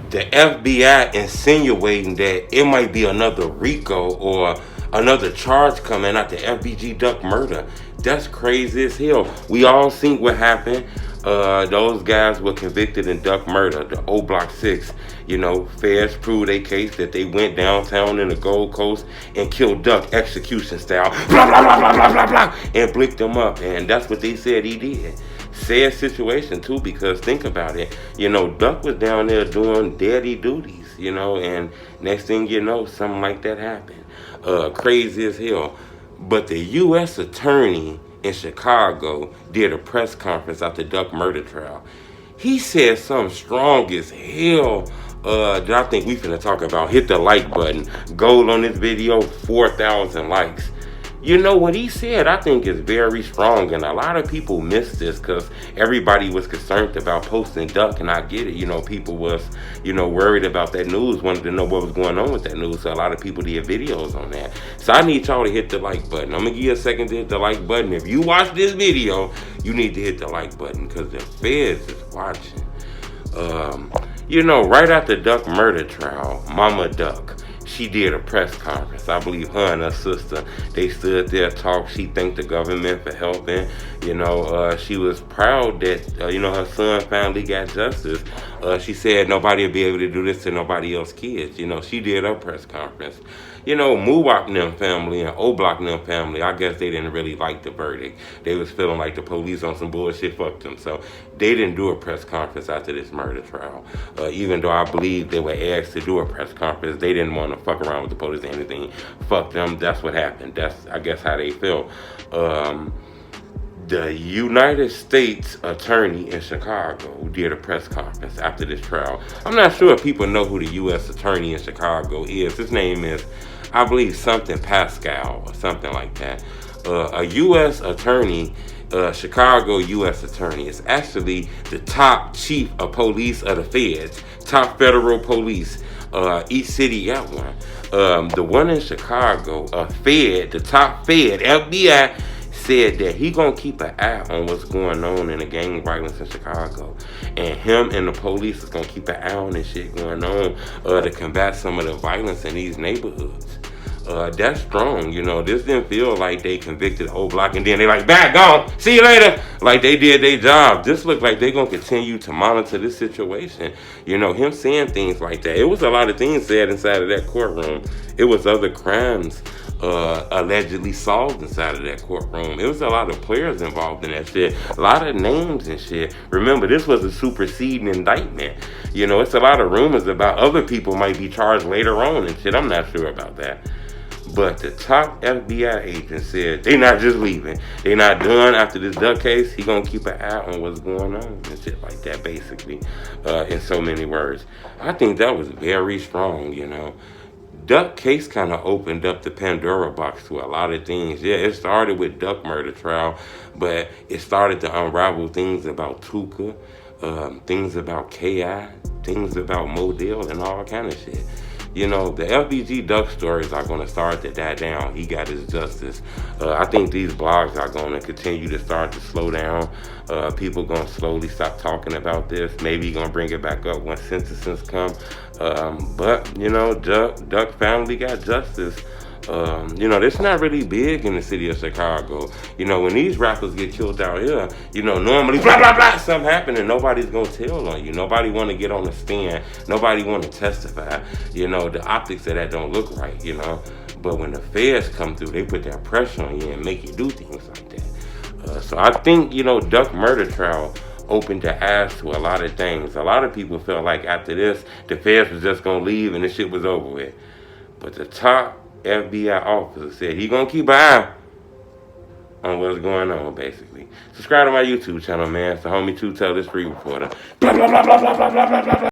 the FBI insinuating that it might be another RICO or another charge coming out the FBG Duck murder. That's crazy as hell. We all seen what happened. Those guys were convicted in Duck murder, the O Block 6. You know, feds proved a case that they went downtown in the Gold Coast and killed Duck execution style, blah, blah, blah, blah, blah, blah, blah, and blicked him up. And that's what they said he did. Sad situation, too, because think about it. You know, Duck was down there doing daddy duties, you know, and next thing you know, something like that happened. Crazy as hell. But the U.S. attorney in Chicago did a press conference after Duck murder trial. He said something strong as hell that I think we finna talk about. Hit the like button. Goal on this video, 4,000 likes. You know what he said, I think is very strong, and a lot of people missed this because everybody was concerned about posting Duck, and I get it. You know, people was, you know, worried about that news, wanted to know what was going on with that news, so a lot of people did videos on that. So I need y'all to hit the like button. I'm gonna give you a second to hit the like button. If you watch this video, you need to hit the like button because the feds is watching. You know, right after Duck murder trial, Mama Duck, she did a press conference. I believe her and her sister, they stood there, talked. She thanked the government for helping. You know, she was proud that, you know, her son finally got justice. She said nobody will be able to do this to nobody else's kids. You know, she did her press conference. You know, Muwak and them family and O-Block and them family, I guess they didn't really like the verdict. They was feeling like the police on some bullshit fucked them. So they didn't do a press conference after this murder trial. Even though I believe they were asked to do a press conference, they didn't want to fuck around with the police or anything. Fuck them. That's what happened. That's, I guess, how they feel. The United States attorney in Chicago did a press conference after this trial. I'm not sure if people know who the U.S. attorney in Chicago is. His name is, I believe, something Pascal or something like that. A U.S. attorney, Chicago U.S. attorney, is actually the top chief of police of the feds, top federal police. Each city got one. The one in Chicago, Fed, the top Fed, FBI, said that he gonna keep an eye on what's going on in the gang violence in Chicago, and him and the police is gonna keep an eye on this shit going on to combat some of the violence in these neighborhoods. That's strong, you know. This didn't feel like they convicted O-Block and then they like, back, gone, see you later. Like they did their job. This looked like they gonna continue to monitor this situation. You know, him saying things like that. It was a lot of things said inside of that courtroom. It was other crimes allegedly solved inside of that courtroom. It was a lot of players involved in that shit. A lot of names and shit. Remember, this was a superseding indictment. You know, it's a lot of rumors about other people might be charged later on and shit. I'm not sure about that. But the top FBI agent said they not just leaving. They not done after this Duck case. He gonna keep an eye on what's going on and shit like that, basically, in so many words. I think that was very strong, you know. Duck case kind of opened up the Pandora box to a lot of things. Yeah, it started with Duck murder trial, but it started to unravel things about Tuka, things about KI, things about Modell, and all kind of shit. You know, the FBG Duck stories are going to start to die down. He got his justice. I think these blogs are going to continue to start to slow down. People going to slowly stop talking about this. Maybe going to bring it back up when sentencings come. But, you know, Duck finally got justice. You know, it's not really big in the city of Chicago. You know, when these rappers get killed out here, you know, normally blah, blah, blah, something happened and nobody's gonna tell on you. Nobody wanna get on the stand. Nobody wanna testify. You know, the optics of that don't look right, you know. But when the feds come through, they put that pressure on you and make you do things like that. So I think, you know, Duck murder trial opened the eyes to a lot of things. A lot of people felt like after this, the feds was just gonna leave and the shit was over with. But the top FBI officer said he gonna keep an eye on what's going on, basically. Subscribe to my YouTube channel, man. It's the homie 2 Tell This Free Reporter. Blah, blah, blah, blah, blah, blah, blah, blah, blah.